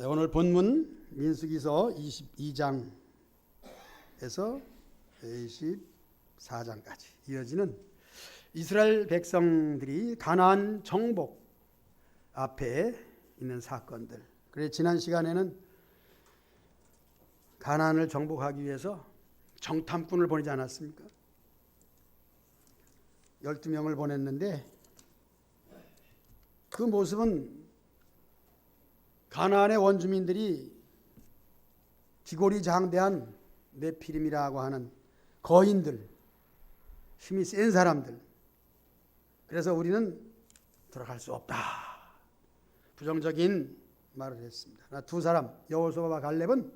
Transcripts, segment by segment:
오늘 본문 민수기서 22장에서 24장까지 이어지는 이스라엘 백성들이 가나안 정복 앞에 있는 사건들. 그래서 지난 시간에는 가나안을 정복하기 위해서 정탐꾼을 보내지 않았습니까? 12명을 보냈는데 그 모습은 가나안의 원주민들이 기골이 장대한 네피림이라고 하는 거인들, 힘이 센 사람들. 그래서 우리는 들어갈 수 없다. 부정적인 말을 했습니다. 두 사람, 여호수아와 갈렙은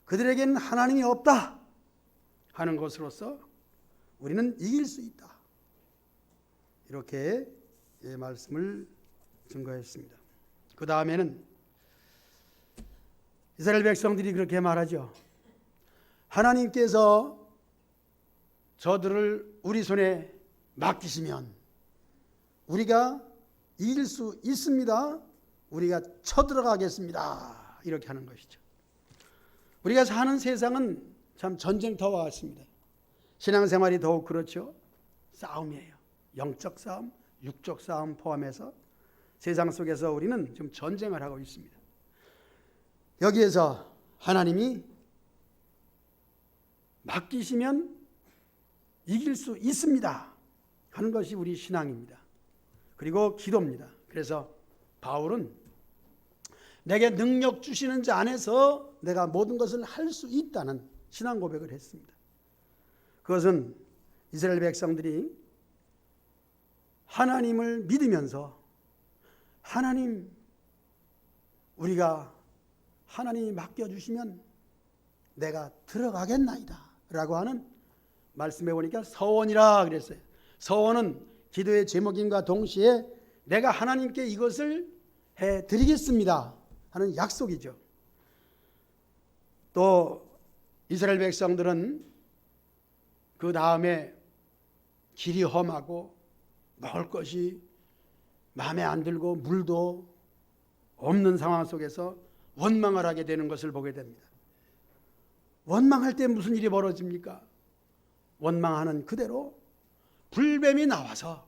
그들에게는 하나님이 없다 하는 것으로서 우리는 이길 수 있다. 이렇게 말씀을 증거했습니다. 그 다음에는 이스라엘 백성들이 그렇게 말하죠. 하나님께서 저들을 우리 손에 맡기시면 우리가 이길 수 있습니다. 우리가 쳐들어가겠습니다. 이렇게 하는 것이죠. 우리가 사는 세상은 참 전쟁터와 같습니다. 신앙생활이 더욱 그렇죠. 싸움이에요. 영적 싸움, 육적 싸움 포함해서 세상 속에서 우리는 지금 전쟁을 하고 있습니다. 여기에서 하나님이 맡기시면 이길 수 있습니다 하는 것이 우리 신앙입니다. 그리고 기도입니다. 그래서 바울은 내게 능력 주시는 자 안에서 내가 모든 것을 할 수 있다는 신앙 고백을 했습니다. 그것은 이스라엘 백성들이 하나님을 믿으면서 하나님, 우리가 하나님이 맡겨주시면 내가 들어가겠나이다 라고 하는 말씀에 보니까 서원이라 그랬어요. 서원은 기도의 제목임과 동시에 내가 하나님께 이것을 해드리겠습니다 하는 약속이죠. 또 이스라엘 백성들은 그 다음에 길이 험하고 먹을 것이 마음에 안 들고 물도 없는 상황 속에서 원망을 하게 되는 것을 보게 됩니다. 원망할 때 무슨 일이 벌어집니까? 원망하는 그대로 불뱀이 나와서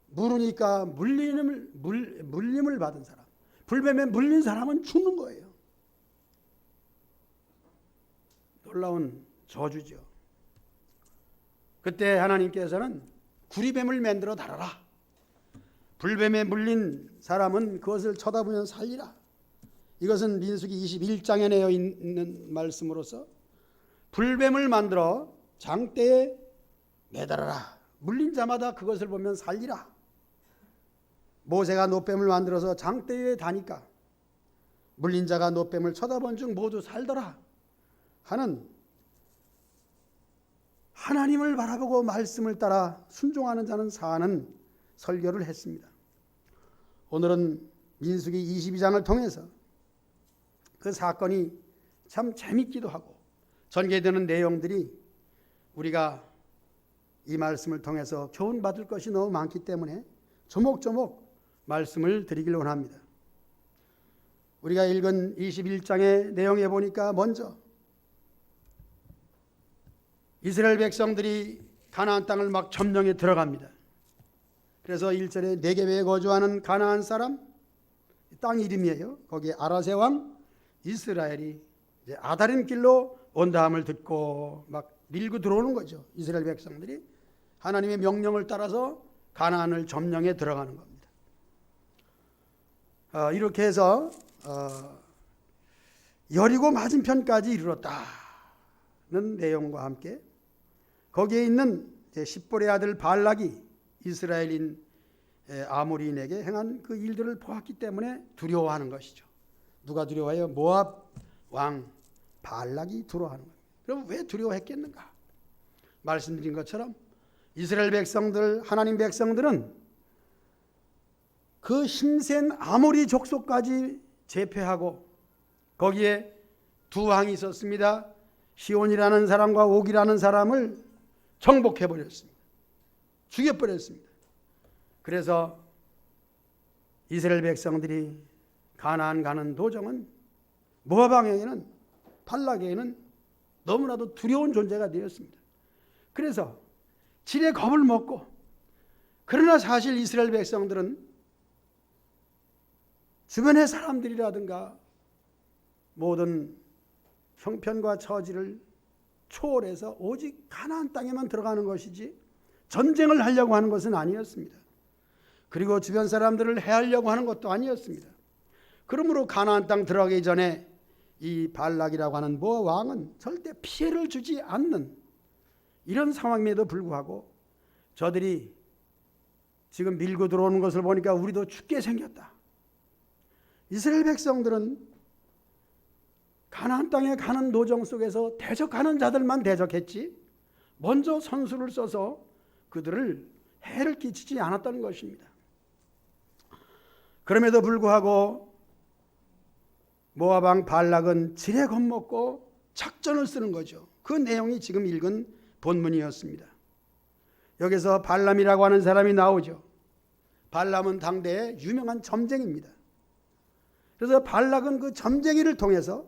물으니까 물림을 받은 사람, 불뱀에 물린 사람은 죽는 거예요. 놀라운 저주죠. 그때 하나님께서는 구리뱀을 만들어 달아라. 불뱀에 물린 사람은 그것을 쳐다보면 살리라. 이것은 민수기 21장에 내어 있는 말씀으로서 불뱀을 만들어 장대에 매달아라. 물린 자마다 그것을 보면 살리라. 모세가 노뱀을 만들어서 장대 위에 다니까 물린 자가 노뱀을 쳐다본 중 모두 살더라 하는 하나님을 바라보고 말씀을 따라 순종하는 자는 사는 설교를 했습니다. 오늘은 민수기 22장을 통해서 그 사건이 참 재밌기도 하고 전개되는 내용들이 우리가 이 말씀을 통해서 교훈받을 것이 너무 많기 때문에 조목조목 말씀을 드리길 원합니다. 우리가 읽은 21장의 내용에 보니까 먼저 이스라엘 백성들이 가나안 땅을 막 점령해 들어갑니다. 그래서 1절에 네겝에 거주하는 가나안 사람, 땅 이름이에요. 거기에 아라세 왕 이스라엘이 이제 아다림 길로 온다함을 듣고 막 밀고 들어오는 거죠. 이스라엘 백성들이 하나님의 명령을 따라서 가나안을 점령해 들어가는 겁니다. 이렇게 해서 여리고 맞은편까지 이르렀다는 내용과 함께 거기에 있는 십볼의 아들 발락이 이스라엘인 아모리인에게 행한 그 일들을 보았기 때문에 두려워하는 것이죠. 누가 두려워해요? 모압 왕 발락이 두려워하는 거예요. 그럼 왜 두려워했겠는가? 말씀드린 것처럼 이스라엘 백성들, 하나님 백성들은 그 힘센 아모리 족속까지 제패하고 거기에 두 왕이 있었습니다. 시온이라는 사람과 옥이라는 사람을 정복해버렸습니다. 죽여버렸습니다. 그래서 이스라엘 백성들이 가나안 가는 도정은 모압 왕에게는, 발락에게는 너무나도 두려운 존재가 되었습니다. 그래서 질의 겁을 먹고, 그러나 사실 이스라엘 백성들은 주변의 사람들이라든가 모든 형편과 처지를 초월해서 오직 가나안 땅에만 들어가는 것이지 전쟁을 하려고 하는 것은 아니었습니다. 그리고 주변 사람들을 해하려고 하는 것도 아니었습니다. 그러므로 가나안 땅 들어가기 전에 이 발락이라고 하는 모압 왕은 절대 피해를 주지 않는 이런 상황임에도 불구하고 저들이 지금 밀고 들어오는 것을 보니까 우리도 죽게 생겼다. 이스라엘 백성들은 가나안 땅에 가는 도정 속에서 대적하는 자들만 대적했지 먼저 선수를 써서 그들을 해를 끼치지 않았다는 것입니다. 그럼에도 불구하고 모압 왕 발락은 지레 겁먹고 작전을 쓰는 거죠. 그 내용이 지금 읽은 본문이었습니다. 여기서 발람이라고 하는 사람이 나오죠. 발람은 당대의 유명한 점쟁이입니다. 그래서 발락은 그 점쟁이를 통해서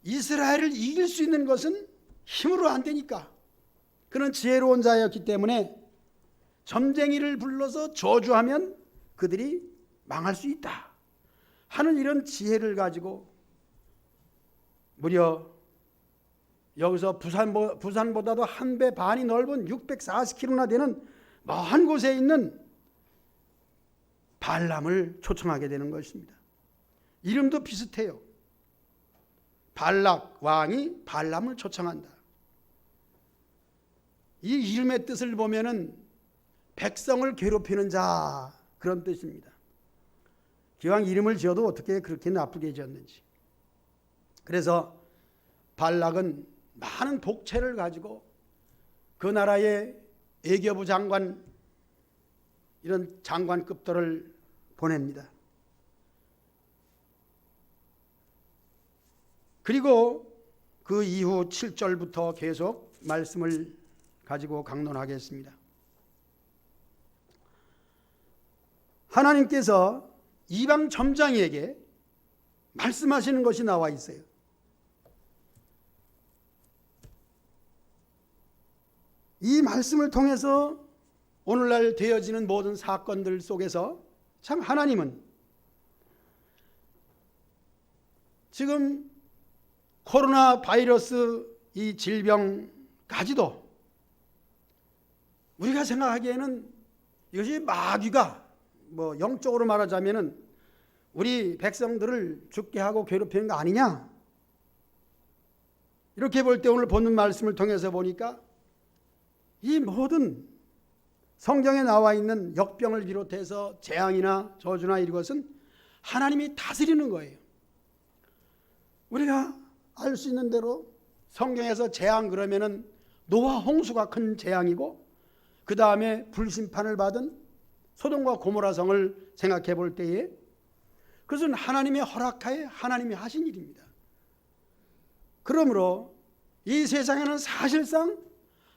이스라엘을 이길 수 있는 것은 힘으로 안 되니까, 그는 지혜로운 자였기 때문에 점쟁이를 불러서 저주하면 그들이 망할 수 있다 하는 이런 지혜를 가지고 무려 여기서 부산보다도 한 배 반이 넓은 640km나 되는 먼 곳에 있는 발람을 초청하게 되는 것입니다. 이름도 비슷해요. 발락 왕이 발람을 초청한다. 이 이름의 뜻을 보면은 백성을 괴롭히는 자, 그런 뜻입니다. 기왕 이름을 지어도 어떻게 그렇게 나쁘게 지었는지. 그래서 발락은 많은 복채를 가지고 그 나라의 애교부 장관, 이런 장관급들을 보냅니다. 그리고 그 이후 7절부터 계속 말씀을 가지고 강론하겠습니다. 하나님께서 이방 점장에게 말씀하시는 것이 나와 있어요. 이 말씀을 통해서 오늘날 되어지는 모든 사건들 속에서 참 하나님은 지금 코로나 바이러스 이 질병까지도 우리가 생각하기에는 이것이 마귀가 영적으로 말하자면은 우리 백성들을 죽게 하고 괴롭히는 거 아니냐, 이렇게 볼 때 오늘 본문 말씀을 통해서 보니까 이 모든 성경에 나와 있는 역병을 비롯해서 재앙이나 저주나 이것은 하나님이 다스리는 거예요. 우리가 알 수 있는 대로 성경에서 재앙 그러면은 노아 홍수가 큰 재앙이고, 그 다음에 불심판을 받은 소돔과 고모라 성을 생각해 볼 때에 그것은 하나님의 허락하에 하나님이 하신 일입니다. 그러므로 이 세상에는 사실상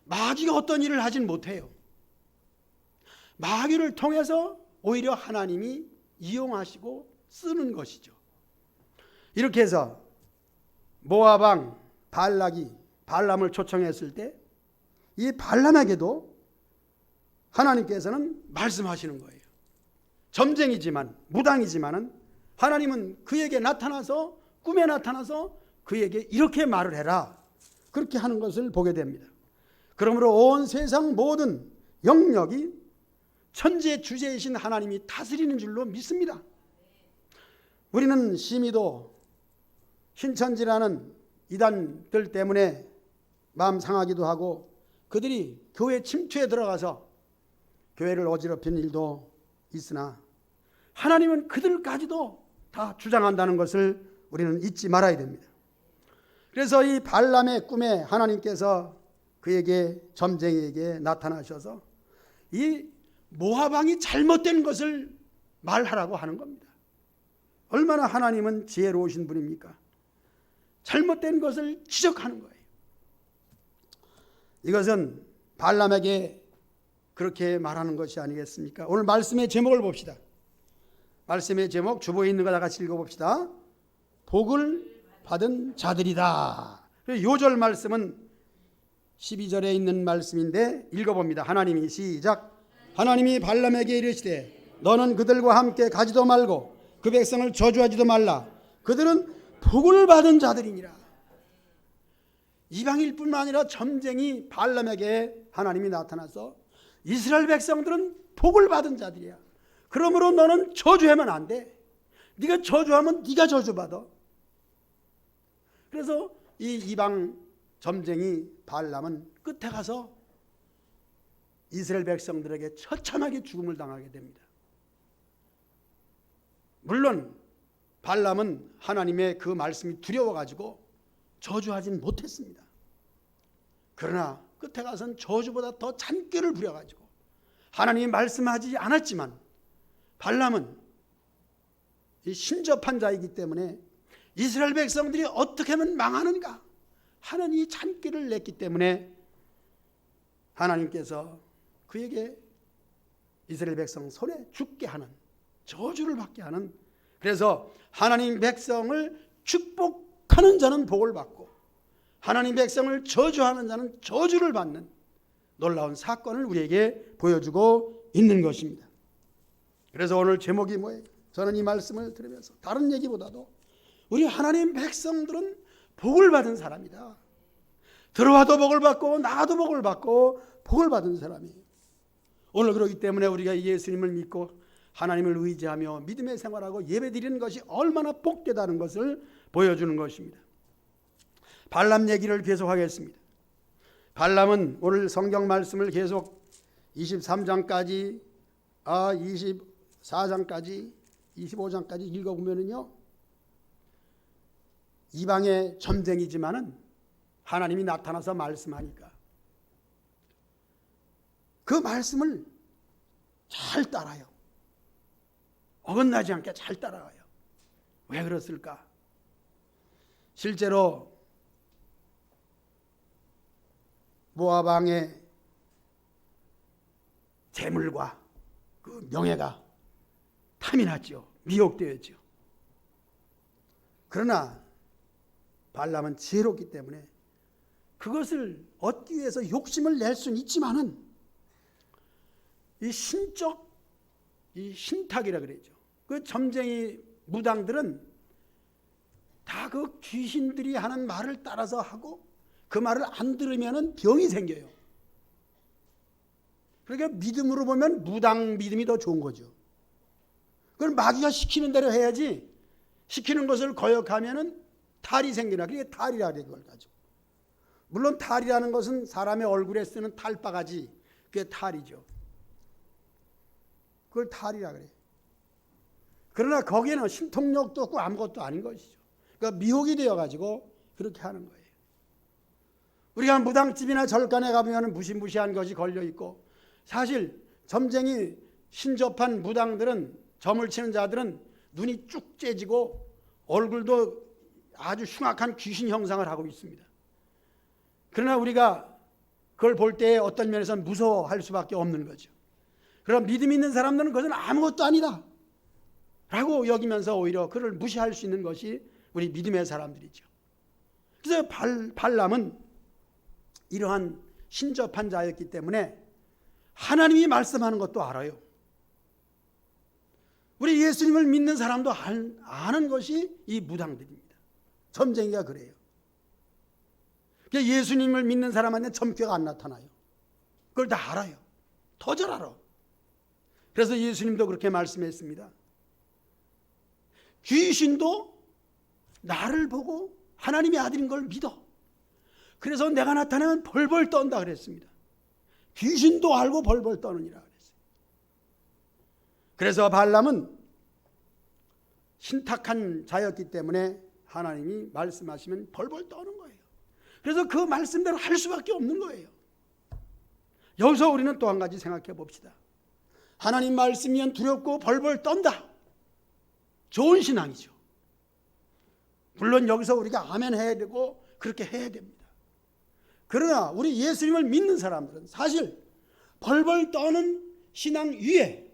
마귀가 어떤 일을 하진 못해요. 마귀를 통해서 오히려 하나님이 이용하시고 쓰는 것이죠. 이렇게 해서 모압 왕 발락이 발람을 초청했을 때 이 발람에게도 하나님께서는 말씀하시는 거예요. 점쟁이지만 무당이지만은 하나님은 그에게 나타나서, 꿈에 나타나서 그에게 이렇게 말을 해라, 그렇게 하는 것을 보게 됩니다. 그러므로 온 세상 모든 영역이 천지의 주제이신 하나님이 다스리는 줄로 믿습니다. 우리는 심히도 신천지라는 이단들 때문에 마음 상하기도 하고, 그들이 교회 침투에 들어가서 교회를 어지럽힌 일도 있으나 하나님은 그들까지도 다 주장한다는 것을 우리는 잊지 말아야 됩니다. 그래서 이 발람의 꿈에 하나님께서 그에게, 점쟁이에게 나타나셔서 이 모압 왕이 잘못된 것을 말하라고 하는 겁니다. 얼마나 하나님은 지혜로우신 분입니까? 잘못된 것을 지적하는 거예요. 이것은 발람에게 그렇게 말하는 것이 아니겠습니까? 오늘 말씀의 제목을 봅시다. 말씀의 제목 주보에 있는 거 다 같이 읽어봅시다. 복을 받은 자들이다. 요절 말씀은 12절에 있는 말씀인데 읽어봅니다. 하나님이 시작. 하나님이 발람에게 이르시되 너는 그들과 함께 가지도 말고 그 백성을 저주하지도 말라. 그들은 복을 받은 자들이니라. 이방일 뿐만 아니라 점쟁이 발람에게 하나님이 나타나서 이스라엘 백성들은 복을 받은 자들이야. 그러므로 너는 저주하면 안 돼. 네가 저주하면 네가 저주받아. 그래서 이 이방 점쟁이 발람은 끝에 가서 이스라엘 백성들에게 처참하게 죽음을 당하게 됩니다. 물론 발람은 하나님의 그 말씀이 두려워가지고 저주하진 못했습니다. 그러나 끝에 가서는 저주보다 더 잔꾀를 부려가지고 하나님이 말씀하지 않았지만 발람은 이 신접한 자이기 때문에 이스라엘 백성들이 어떻게 하면 망하는가 하는 이 잔꾀를 냈기 때문에 하나님께서 그에게 이스라엘 백성 손에 죽게 하는, 저주를 받게 하는, 그래서 하나님 백성을 축복하는 자는 복을 받고 하나님 백성을 저주하는 자는 저주를 받는 놀라운 사건을 우리에게 보여주고 있는 것입니다. 그래서 오늘 제목이 뭐예요? 저는 이 말씀을 들으면서 다른 얘기보다도 우리 하나님 백성들은 복을 받은 사람이다. 들어와도 복을 받고 나가도 복을 받고 복을 받은 사람이에요. 오늘 그렇기 때문에 우리가 예수님을 믿고 하나님을 의지하며 믿음의 생활하고 예배드리는 것이 얼마나 복되다는 것을 보여주는 것입니다. 발람 얘기를 계속하겠습니다. 발람은 오늘 성경 말씀을 계속 23장까지 24장까지 25장까지 읽어보면요, 이방의 점쟁이지만은 하나님이 나타나서 말씀하니까 그 말씀을 잘 따라요. 어긋나지 않게 잘 따라가요. 왜 그랬을까? 실제로 모압 왕의 재물과 그 명예가 탐이 났죠. 미혹되었죠. 그러나 발람은 지혜롭기 때문에 그것을 얻기 위해서 욕심을 낼 수는 있지만은 이 신적, 이 신탁이라 그러죠. 그 점쟁이 무당들은 다 그 귀신들이 하는 말을 따라서 하고 그 말을 안 들으면은 병이 생겨요. 그러니까 믿음으로 보면 무당 믿음이 더 좋은 거죠. 그건 마귀가 시키는 대로 해야지 시키는 것을 거역하면은 탈이 생기나. 그게 탈이라 그래. 그걸 가지고. 물론 탈이라는 것은 사람의 얼굴에 쓰는 탈바가지, 그게 탈이죠. 그걸 탈이라 그래. 그러나 거기에는 신통력도 없고 아무것도 아닌 것이죠. 그러니까 미혹이 되어가지고 그렇게 하는 거예요. 우리가 무당집이나 절간에 가보면 무시무시한 것이 걸려있고, 사실 점쟁이 신접한 무당들은, 점을 치는 자들은 눈이 쭉 째지고 얼굴도 아주 흉악한 귀신 형상을 하고 있습니다. 그러나 우리가 그걸 볼 때 어떤 면에서는 무서워할 수밖에 없는 거죠. 그럼 믿음 있는 사람들은 그것은 아무것도 아니다 라고 여기면서 오히려 그를 무시할 수 있는 것이 우리 믿음의 사람들이죠. 그래서 발람은 이러한 신접한 자였기 때문에 하나님이 말씀하는 것도 알아요. 우리 예수님을 믿는 사람도 아는 것이 이 무당들입니다. 점쟁이가 그래요. 예수님을 믿는 사람한테 점괘가 안 나타나요. 그걸 다 알아요. 더 잘 알아. 그래서 예수님도 그렇게 말씀했습니다. 귀신도 나를 보고 하나님의 아들인 걸 믿어. 그래서 내가 나타나면 벌벌 떤다 그랬습니다. 귀신도 알고 벌벌 떠느니라 그랬어요. 그래서 발람은 신탁한 자였기 때문에 하나님이 말씀하시면 벌벌 떠는 거예요. 그래서 그 말씀대로 할 수밖에 없는 거예요. 여기서 우리는 또 한 가지 생각해 봅시다. 하나님 말씀이면 두렵고 벌벌 떤다. 좋은 신앙이죠. 물론 여기서 우리가 아멘 해야 되고 그렇게 해야 됩니다. 그러나 우리 예수님을 믿는 사람들은 사실 벌벌 떠는 신앙 위에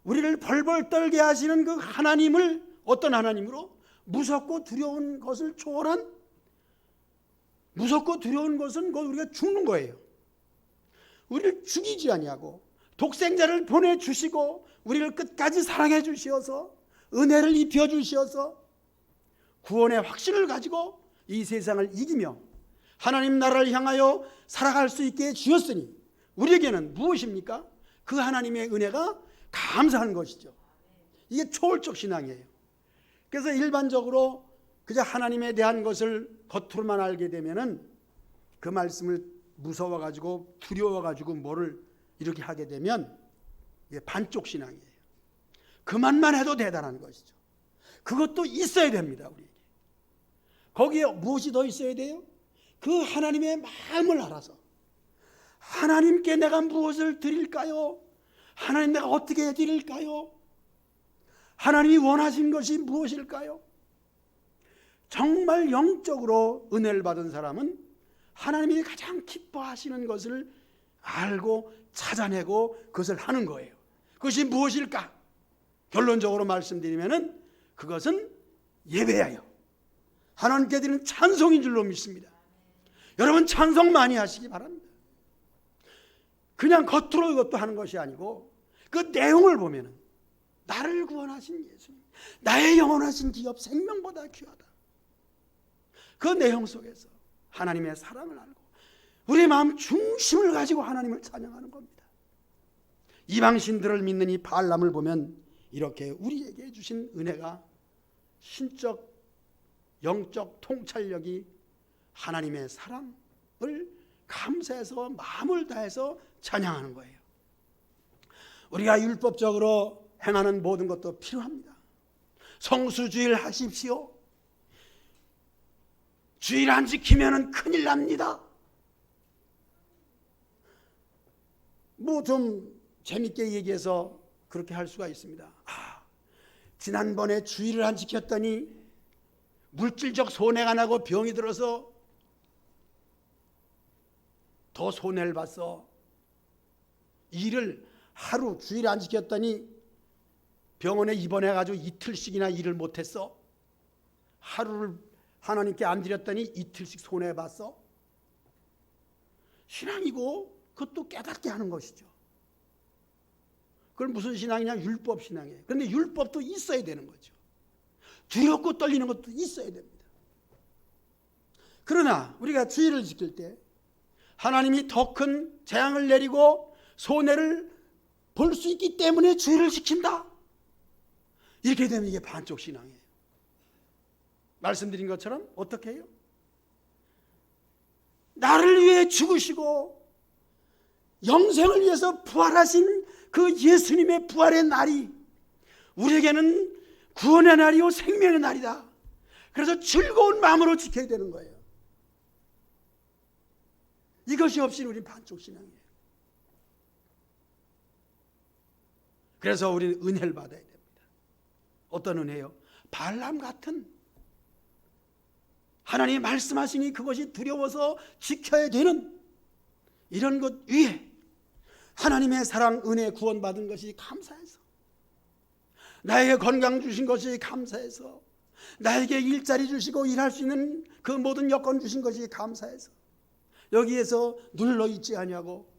우리를 벌벌 떨게 하시는 그 하나님을 어떤 하나님으로? 무섭고 두려운 것을 초월한, 무섭고 두려운 것은 우리가 죽는 거예요. 우리를 죽이지 아니하고 독생자를 보내주시고 우리를 끝까지 사랑해 주시어서 은혜를 입혀 주시어서 구원의 확신을 가지고 이 세상을 이기며 하나님 나라를 향하여 살아갈 수 있게 주셨으니 우리에게는 무엇입니까? 그 하나님의 은혜가 감사한 것이죠. 이게 초월적 신앙이에요. 그래서 일반적으로 그저 하나님에 대한 것을 겉으로만 알게 되면은 그 말씀을 무서워가지고 두려워가지고 뭐를 이렇게 하게 되면 이게 반쪽 신앙이에요. 그만만 해도 대단한 것이죠. 그것도 있어야 됩니다. 우리에게. 거기에 무엇이 더 있어야 돼요? 그 하나님의 마음을 알아서 하나님께 내가 무엇을 드릴까요? 하나님 내가 어떻게 해드릴까요? 하나님이 원하신 것이 무엇일까요? 정말 영적으로 은혜를 받은 사람은 하나님이 가장 기뻐하시는 것을 알고 찾아내고 그것을 하는 거예요. 그것이 무엇일까? 결론적으로 말씀드리면은 그것은 예배예요. 하나님께 드리는 찬송인 줄로 믿습니다. 여러분 찬송 많이 하시기 바랍니다. 그냥 겉으로 이것도 하는 것이 아니고 그 내용을 보면은 나를 구원하신 예수님, 나의 영원하신 기업 생명보다 귀하다. 그 내용 속에서 하나님의 사랑을 알고 우리의 마음 중심을 가지고 하나님을 찬양하는 겁니다. 이방신들을 믿는 이 발람을 보면 이렇게 우리에게 주신 은혜가 신적 영적 통찰력이 하나님의 사랑을 감사해서 마음을 다해서 찬양하는 거예요. 우리가 율법적으로 행하는 모든 것도 필요합니다. 성수주일 하십시오. 주일 안 지키면 큰일 납니다. 뭐 좀 재밌게 얘기해서 그렇게 할 수가 있습니다. 지난번에 주일을 안 지켰더니 물질적 손해가 나고 병이 들어서 더 손해를 봤어. 일을 하루 주일 안 지켰더니 병원에 입원해가지고 이틀씩이나 일을 못했어. 하루를 하나님께 안 드렸더니 이틀씩 손해봤어. 신앙이고 그것도 깨닫게 하는 것이죠. 그건 무슨 신앙이냐? 율법 신앙이에요. 그런데 율법도 있어야 되는 거죠. 두렵고 떨리는 것도 있어야 됩니다. 그러나 우리가 주일을 지킬 때 하나님이 더 큰 재앙을 내리고 손해를 볼 수 있기 때문에 주일을 지킨다. 이렇게 되면 이게 반쪽 신앙이에요. 말씀드린 것처럼 어떻게 해요? 나를 위해 죽으시고 영생을 위해서 부활하신 그 예수님의 부활의 날이 우리에게는 구원의 날이요 생명의 날이다. 그래서 즐거운 마음으로 지켜야 되는 거예요. 이것이 없이는 우리는 반쪽 신앙이에요. 그래서 우리는 은혜를 받아야 됩니다. 어떤 은혜요? 발람 같은 하나님이 말씀하시니 그것이 두려워서 지켜야 되는 이런 것 위에 하나님의 사랑, 은혜, 구원받은 것이 감사해서 나에게 건강 주신 것이 감사해서 나에게 일자리 주시고 일할 수 있는 그 모든 여건 주신 것이 감사해서 여기에서 눌러있지 아니하고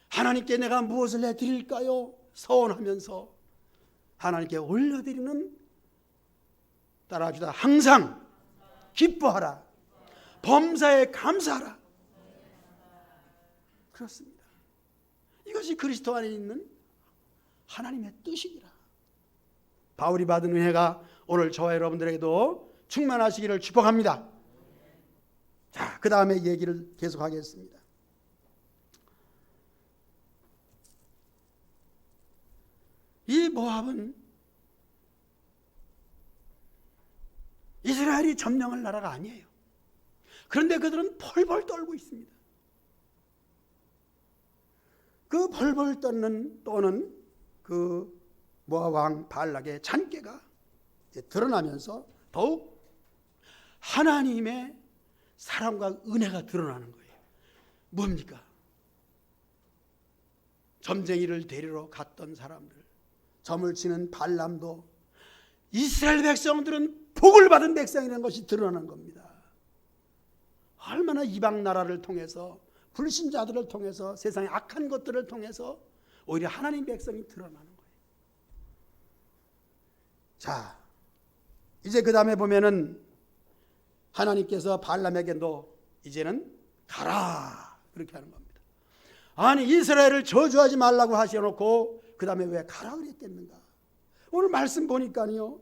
하나님께 내가 무엇을 해드릴까요? 서원하면서 하나님께 올려드리는 따라합시다. 항상 기뻐하라. 범사에 감사하라. 그렇습니다. 이것이 그리스도 안에 있는 하나님의 뜻이니라. 바울이 받은 은혜가 오늘 저와 여러분들에게도 충만하시기를 축복합니다. 자, 그 다음에 얘기를 계속하겠습니다. 이 모압은 이스라엘이 점령할 나라가 아니에요. 그런데 그들은 벌벌 떨고 있습니다. 그 벌벌 떠는 그 모압 왕 발락의 잔꾀가 드러나면서 더욱 하나님의 사랑과 은혜가 드러나는 거예요. 뭡니까? 점쟁이를 데리러 갔던 사람들, 점을 치는 발람도 이스라엘 백성들은 복을 받은 백성이라는 것이 드러나는 겁니다. 얼마나 이방 나라를 통해서, 불신자들을 통해서, 세상의 악한 것들을 통해서 오히려 하나님 백성이 드러나는 거예요. 자, 이제 그 다음에 보면은 하나님께서 발람에게도 이제는 가라 그렇게 하는 겁니다. 아니, 이스라엘을 저주하지 말라고 하셔놓고 그 다음에 왜 가라 그랬겠는가? 오늘 말씀 보니까요,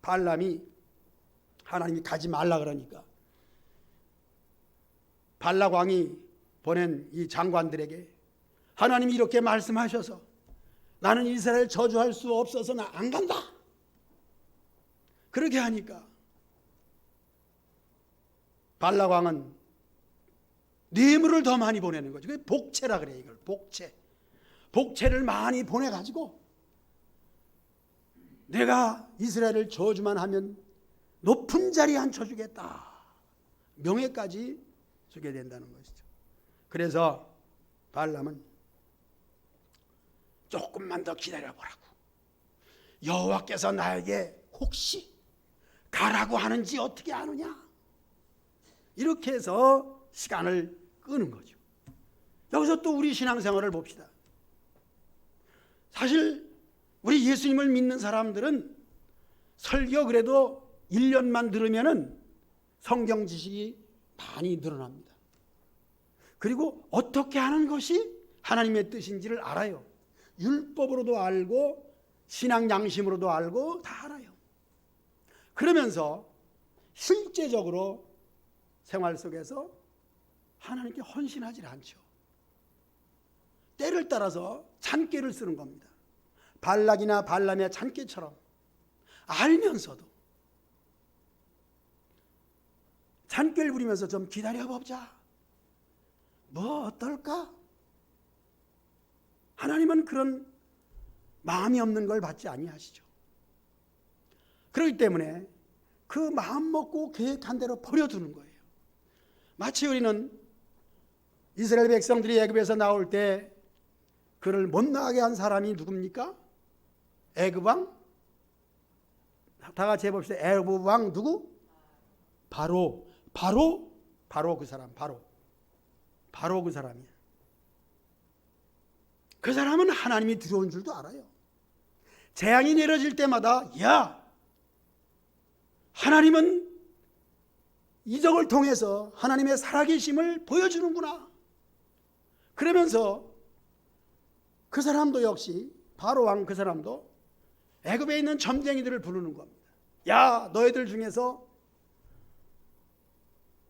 발람이, 하나님이 가지 말라 그러니까 발락 왕이 보낸 이 장관들에게 하나님이 이렇게 말씀하셔서 나는 이스라엘 저주할 수 없어서 나 안 간다 그렇게 하니까 발락 왕은 뇌물을 더 많이 보내는 거죠. 그게 복채라 그래요. 이걸 복채를 많이 보내가지고 내가 이스라엘을 저주만 하면 높은 자리에 앉혀주겠다, 명예까지 주게 된다는 것이죠. 그래서 발람은 조금만 더 기다려보라고, 여호와께서 나에게 혹시 가라고 하는지 어떻게 아느냐, 이렇게 해서 시간을 끄는 거죠. 여기서 또 우리 신앙생활을 봅시다. 사실 우리 예수님을 믿는 사람들은 설교 그래도 1년만 들으면은 성경 지식이 많이 늘어납니다. 그리고 어떻게 하는 것이 하나님의 뜻인지를 알아요. 율법으로도 알고 신앙 양심으로도 알고 다 알아요. 그러면서 실제적으로 생활 속에서 하나님께 헌신하지 않죠. 때를 따라서 잔꾀를 쓰는 겁니다. 발락이나 발람의 잔꾀처럼 알면서도 잔꾀를 부리면서 좀 기다려보자, 뭐 어떨까? 하나님은 그런 마음이 없는 걸 받지 아니하시죠. 그렇기 때문에 그 마음 먹고 계획한 대로 버려두는 거예요. 마치 우리는 이스라엘 백성들이 애굽에서 나올 때 그를 못 나가게 한 사람이 누굽니까? 애굽 왕? 다 같이 해봅시다. 애굽 왕 누구? 바로 그 사람, 바로 그 사람이야. 그 사람은 하나님이 두려운 줄도 알아요. 재앙이 내려질 때마다 야, 하나님은 이적을 통해서 하나님의 살아계심을 보여주는구나. 그러면서 그 사람도 역시 바로 왕 그 사람도 애굽에 있는 점쟁이들을 부르는 겁니다. 야, 너희들 중에서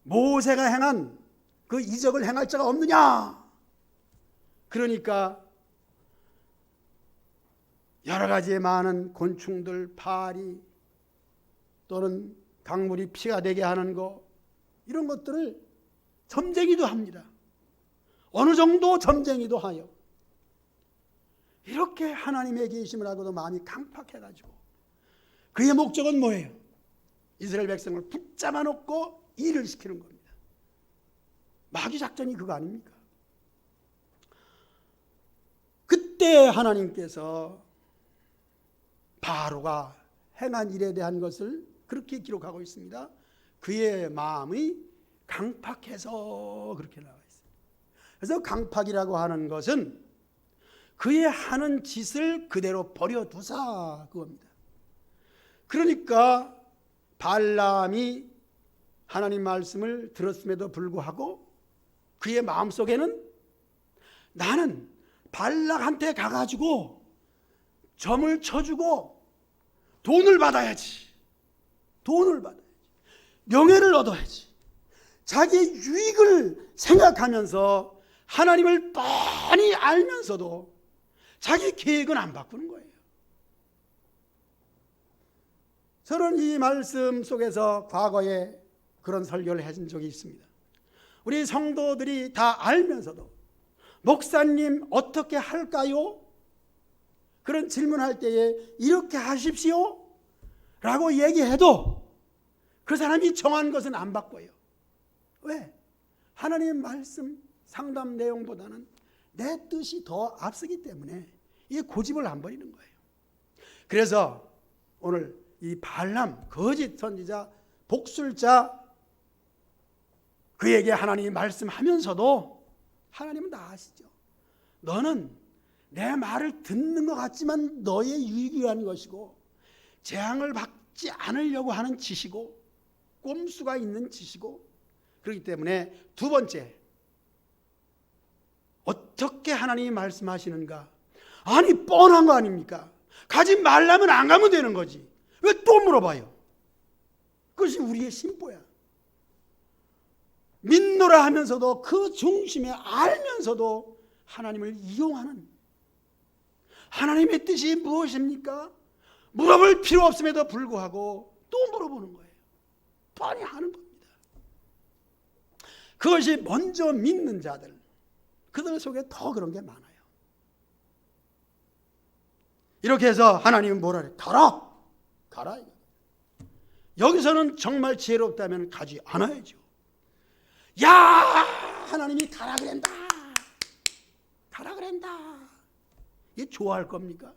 모세가 행한 그 이적을 행할 자가 없느냐? 그러니까 여러 가지의 많은 곤충들, 파리 또는 강물이 피가 되게 하는 거, 이런 것들을 점쟁이도 합니다. 어느 정도 점쟁이도 하여 이렇게 하나님의 계심을 하고도 마음이 강팍해가지고 그의 목적은 뭐예요? 이스라엘 백성을 붙잡아 놓고 일을 시키는 겁니다. 마귀 작전이 그거 아닙니까? 그때 하나님께서 바로가 행한 일에 대한 것을 그렇게 기록하고 있습니다. 그의 마음이 강팍해서 그렇게 나와 있습니다. 그래서 강팍이라고 하는 것은 그의 하는 짓을 그대로 버려두사 그겁니다. 그러니까 발람이 하나님 말씀을 들었음에도 불구하고 그의 마음속에는 나는 발락한테 가가지고 점을 쳐주고 돈을 받아야지, 명예를 얻어야지, 자기의 유익을 생각하면서 하나님을 뻔히 알면서도 자기 계획은 안 바꾸는 거예요. 저는 이 말씀 속에서 과거에 그런 설교를 해준 적이 있습니다. 우리 성도들이 다 알면서도 목사님 어떻게 할까요? 그런 질문할 때에 이렇게 하십시오 라고 얘기해도 그 사람이 정한 것은 안 바꿔요. 왜? 하나님의 말씀 상담 내용보다는 내 뜻이 더 앞서기 때문에 이 고집을 안 버리는 거예요. 그래서 오늘 이 발람 거짓 선지자 복술자 그에게 하나님이 말씀하면서도 하나님은 다 아시죠. 너는 내 말을 듣는 것 같지만 너의 유익이 위한 것이고 재앙을 받지 않으려고 하는 짓이고 꼼수가 있는 짓이고, 그렇기 때문에 두 번째, 어떻게 하나님이 말씀하시는가? 아니 뻔한 거 아닙니까? 가지 말라면 안 가면 되는 거지. 왜 또 물어봐요? 그것이 우리의 심보야. 믿노라 하면서도 그 중심에 알면서도 하나님을 이용하는, 하나님의 뜻이 무엇입니까? 물어볼 필요 없음에도 불구하고 또 물어보는 거예요. 뻔히 하는 겁니다. 그것이 먼저 믿는 자들, 그들 속에 더 그런 게 많아요. 이렇게 해서 하나님은 뭐라 그래요? 가라! 가라. 여기서는 정말 지혜롭다면 가지 않아야죠. 야! 하나님이 가라 그랜다. 가라 그랜다. 이게 좋아할 겁니까?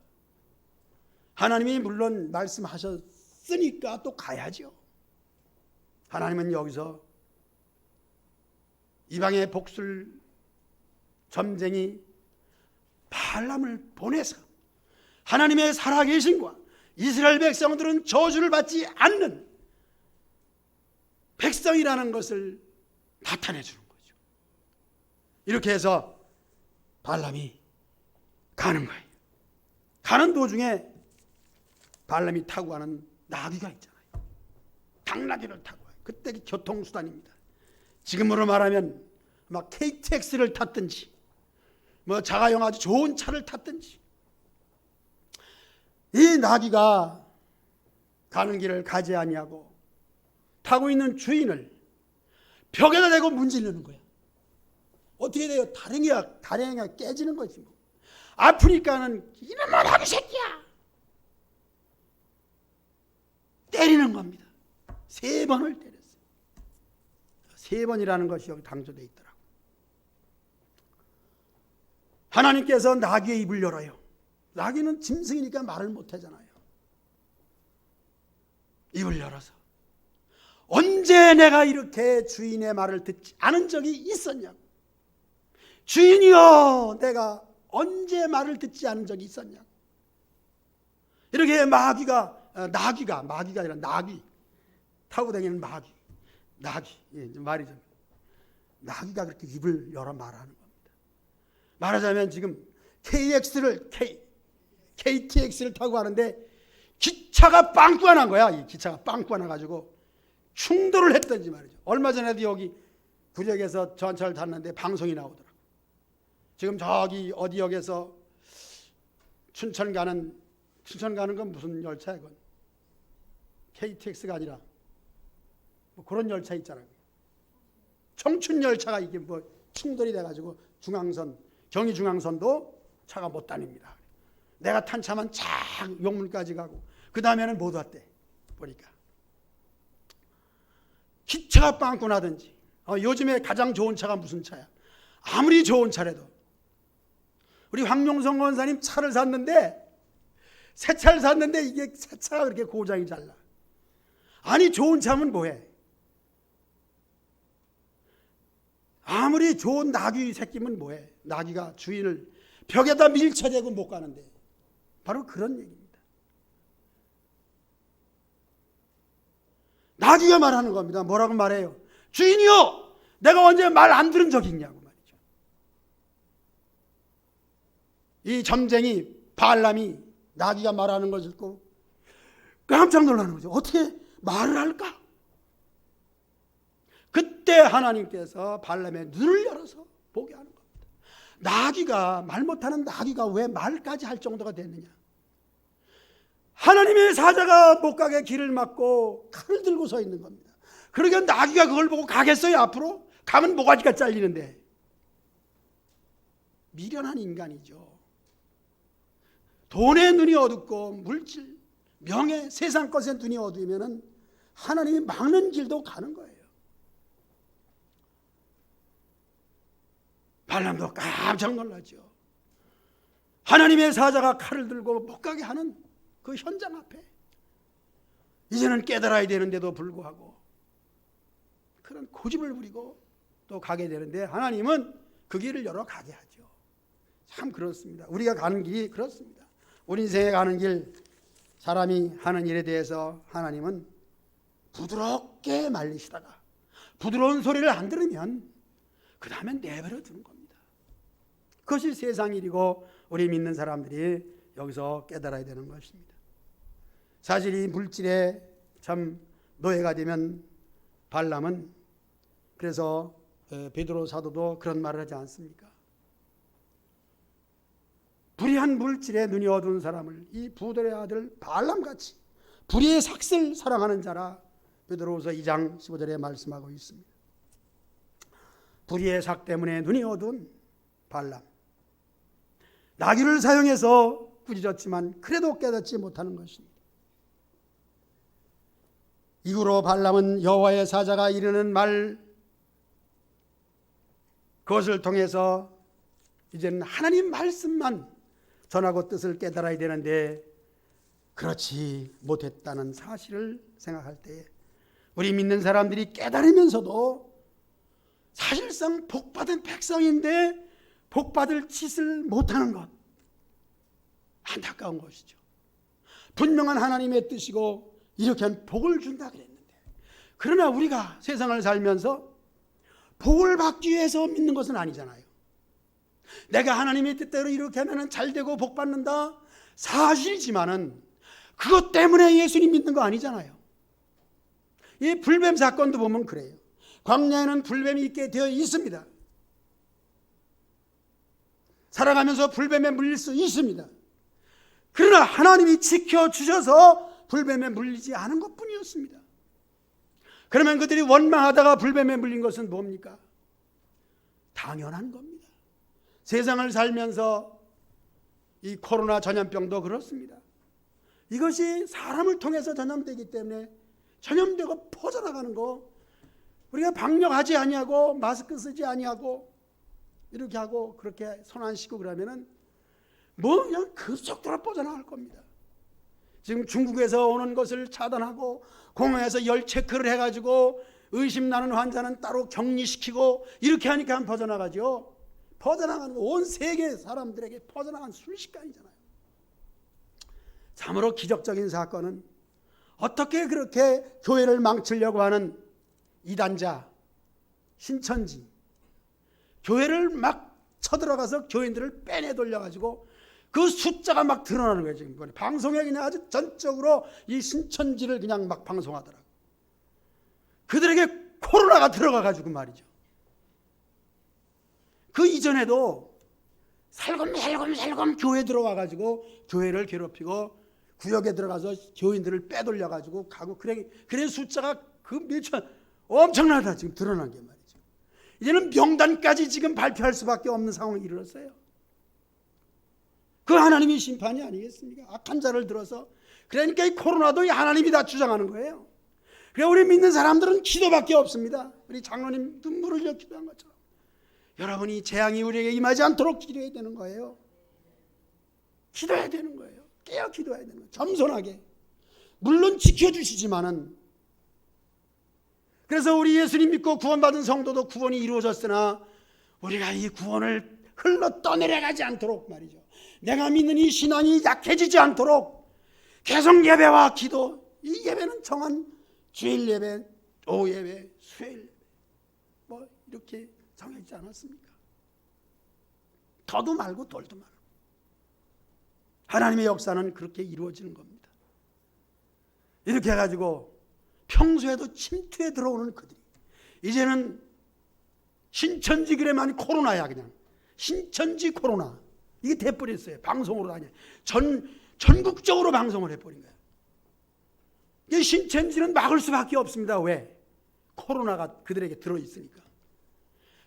하나님이 물론 말씀하셨으니까 또 가야죠. 하나님은 여기서 이방의 복술 점쟁이 발람을 보내서 하나님의 살아계심과 이스라엘 백성들은 저주를 받지 않는 백성이라는 것을 나타내 주는 거죠. 이렇게 해서 발람이 가는 거예요. 가는 도중에 발람이 타고 가는 나귀가 있잖아요. 당나귀를 타고 가요. 그때 교통수단입니다. 지금으로 말하면 막 KTX를 탔든지 뭐 자가용 아주 좋은 차를 탔든지, 이 나귀가 가는 길을 가지 아니하고 타고 있는 주인을 벽에다 대고 문지르는 거야. 어떻게 돼요? 다랭이가 깨지는 거지 뭐. 아프니까는 이놈의 나귀 새끼야 때리는 겁니다. 3번을 때렸어요. 3번이라는 것이 여기 강조되어 있더라고요. 하나님께서 나귀의 입을 열어요. 나귀는 짐승이니까 말을 못하잖아요. 입을 열어서 언제 내가 이렇게 주인의 말을 듣지 않은 적이 있었냐고. 주인이여, 내가 언제 말을 듣지 않은 적이 있었냐고. 이렇게 나귀가 아니라 나귀 타고 다니는 나귀 말이 좀, 나귀가 그렇게 입을 열어 말하는 겁니다. 말하자면 지금 KTX를 타고 가는데 기차가 빵꾸가 난 거야. 이 기차가 빵꾸가 나가지고 충돌을 했던지 말이죠. 얼마 전에도 여기 구역에서 전철을 탔는데 방송이 나오더라고. 지금 저기 어디 역에서 춘천 가는 건 무슨 열차야 이건? KTX가 아니라 뭐 그런 열차 있잖아요. 청춘 열차가 이게 뭐 충돌이 돼가지고 경의 중앙선도 차가 못 다닙니다. 내가 탄 차만 쫙 용문까지 가고 그 다음에는 못 왔대. 보니까 기차가 빵꾸 나든지, 요즘에 가장 좋은 차가 무슨 차야? 아무리 좋은 차라도, 우리 황용성 권사님 차를 샀는데, 새 차를 샀는데 이게 새 차가 그렇게 고장이 잘 나. 아니 좋은 차면 뭐해? 아무리 좋은 나귀 새끼면 뭐해? 나귀가 주인을 벽에다 밀쳐대고 못 가는데, 바로 그런 얘기입니다. 나귀가 말하는 겁니다. 뭐라고 말해요? 주인이요, 내가 언제 말 안 들은 적이 있냐고 말이죠. 이 점쟁이 발람이 나귀가 말하는 것을 듣고 깜짝 놀라는 거죠. 어떻게 말을 할까? 그때 하나님께서 발람의 눈을 열어서 보게 하는 겁니다. 나귀가, 말 못하는 나귀가 왜 말까지 할 정도가 됐느냐? 하나님의 사자가 못 가게 길을 막고 칼을 들고 서 있는 겁니다. 그러니까 나귀가 그걸 보고 가겠어요? 앞으로? 가면 모가지가 잘리는데. 미련한 인간이죠. 돈에 눈이 어둡고 물질, 명예, 세상 것에 눈이 어두우면 하나님이 막는 길도 가는 거예요. 발람도 깜짝 놀랐죠. 하나님의 사자가 칼을 들고 못 가게 하는 그 현장 앞에. 이제는 깨달아야 되는데도 불구하고 그런 고집을 부리고 또 가게 되는데 하나님은 그 길을 열어 가게 하죠. 참 그렇습니다. 우리가 가는 길이 그렇습니다. 우리 인생에 가는 길, 사람이 하는 일에 대해서 하나님은 부드럽게 말리시다가 부드러운 소리를 안 들으면 그 다음에 내버려 두는 겁니다. 그것이 세상 일이고 우리 믿는 사람들이 여기서 깨달아야 되는 것입니다. 사실 이 물질에 참 노예가 되면 발람은, 그래서 베드로 사도도 그런 말을 하지 않습니까? 불의한 물질에 눈이 어두운 사람을 이 부들의 아들 발람같이 불의의 삭을 사랑하는 자라 베드로후서 2장 15절에 말씀하고 있습니다. 불의의 삭 때문에 눈이 어두운 발람, 나귀를 사용해서 꾸짖었지만 그래도 깨닫지 못하는 것입니다. 이후로 발람은 여호와의 사자가 이르는 말, 그것을 통해서 이제는 하나님 말씀만 전하고 뜻을 깨달아야 되는데 그렇지 못했다는 사실을 생각할 때에 우리 믿는 사람들이 깨달으면서도 사실상 복받은 백성인데 복받을 짓을 못하는 것, 안타까운 것이죠. 분명한 하나님의 뜻이고 이렇게 하면 복을 준다 그랬는데, 그러나 우리가 세상을 살면서 복을 받기 위해서 믿는 것은 아니잖아요. 내가 하나님의 뜻대로 이렇게 하면 잘 되고 복 받는다, 사실이지만은 그것 때문에 예수님 믿는 거 아니잖아요. 이 불뱀 사건도 보면 그래요. 광야에는 불뱀이 있게 되어 있습니다. 살아가면서 불뱀에 물릴 수 있습니다. 그러나 하나님이 지켜주셔서 불뱀에 물리지 않은 것뿐이었습니다. 그러면 그들이 원망하다가 불뱀에 물린 것은 뭡니까? 당연한 겁니다. 세상을 살면서 이 코로나 전염병도 그렇습니다. 이것이 사람을 통해서 전염되기 때문에 전염되고 퍼져나가는 거, 우리가 방역하지 아니하고 마스크 쓰지 아니하고 이렇게 하고 그렇게 손 안 씻고 그러면은 뭐 그냥 급속도로 퍼져나갈 겁니다. 지금 중국에서 오는 것을 차단하고 공항에서 열 체크를 해가지고 의심 나는 환자는 따로 격리시키고 이렇게 하니까 퍼져나가죠. 퍼져나가는 거 온 세계 사람들에게 퍼져나간 순식간이잖아요. 참으로 기적적인 사건은 어떻게 그렇게 교회를 망치려고 하는 이단자, 신천지, 교회를 막 쳐들어가서 교인들을 빼내 돌려가지고 그 숫자가 막 드러나는 거예요. 지금 방송에 그냥 아주 전적으로 이 신천지를 그냥 막 방송하더라고요. 그들에게 코로나가 들어가가지고 말이죠. 그 이전에도 살금살금 교회 들어와가지고 교회를 괴롭히고 구역에 들어가서 교인들을 빼돌려가지고 가고 그래 숫자가 그 몇천 엄청나다 지금 드러난 게 말이죠. 이제는 명단까지 지금 발표할 수밖에 없는 상황에 이르렀어요. 그 하나님이 심판이 아니겠습니까? 악한 자를 들어서. 그러니까 이 코로나도 하나님이 다 주장하는 거예요. 그래 우리 믿는 사람들은 기도밖에 없습니다. 우리 장로님 눈물을 흘려 기도한 것처럼 여러분이 재앙이 우리에게 임하지 않도록 기도해야 되는 거예요. 기도해야 되는 거예요. 깨어 기도해야 되는 거예요. 겸손하게. 물론 지켜주시지만은, 그래서 우리 예수님 믿고 구원받은 성도도 구원이 이루어졌으나 우리가 이 구원을 흘러 떠내려가지 않도록 말이죠. 내가 믿는 이 신앙이 약해지지 않도록 계속 예배와 기도, 이 예배는 정한 주일 예배, 오후 예배, 수요일 예배 뭐 이렇게 정해지지 않았습니까? 더도 말고 덜도 말고 하나님의 역사는 그렇게 이루어지는 겁니다. 이렇게 해가지고 평소에도 침투에 들어오는 그들이 이제는 신천지 그래만 코로나야. 그냥 신천지 코로나 이게 돼버렸어요. 방송으로 다녀 전국적으로 방송을 해버린 거예요. 이 신천지는 막을 수밖에 없습니다. 왜? 코로나가 그들에게 들어있으니까.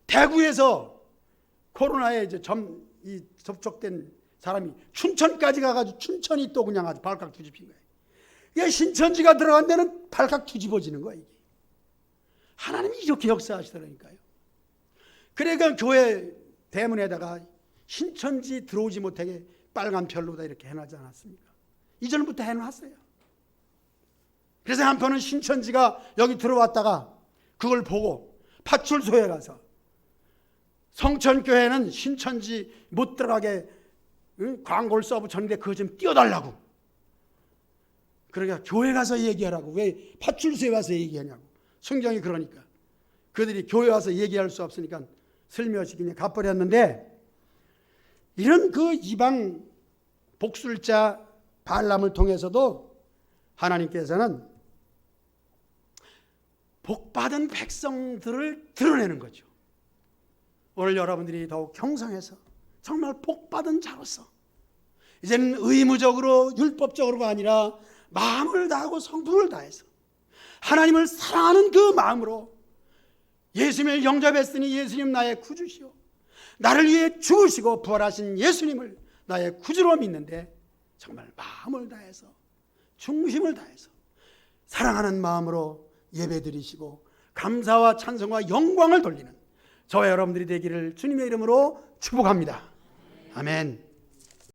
대구에서 코로나에 이제 접촉된 사람이 춘천까지 가가지고 춘천이 또 그냥 아주 발칵 뒤집힌 거예요. 이게 신천지가 들어간 데는 발칵 뒤집어지는 거예요. 이게. 하나님이 이렇게 역사하시더라니까요. 그러니까 교회 대문에다가 신천지 들어오지 못하게 빨간 별로다 이렇게 해놨지 않았습니까? 이전부터 해놨어요. 그래서 한편은 신천지가 여기 들어왔다가 그걸 보고 파출소에 가서 성천교회는 신천지 못 들어가게 광고를 써붙였는데 그거 좀 띄워달라고. 그러니까 교회 가서 얘기하라고. 왜 파출소에 와서 얘기하냐고. 성경이 그러니까. 그들이 교회 와서 얘기할 수 없으니까 슬며시 그냥 가버렸는데, 이런 그 이방 복술자 발람을 통해서도 하나님께서는 복받은 백성들을 드러내는 거죠. 오늘 여러분들이 더욱 경성해서 정말 복받은 자로서 이제는 의무적으로 율법적으로가 아니라 마음을 다하고 성품을 다해서 하나님을 사랑하는 그 마음으로 예수님을 영접했으니 예수님 나의 구주시오, 나를 위해 죽으시고 부활하신 예수님을 나의 구주로 믿는데 정말 마음을 다해서 중심을 다해서 사랑하는 마음으로 예배드리시고 감사와 찬송과 영광을 돌리는 저와 여러분들이 되기를 주님의 이름으로 축복합니다. 아멘.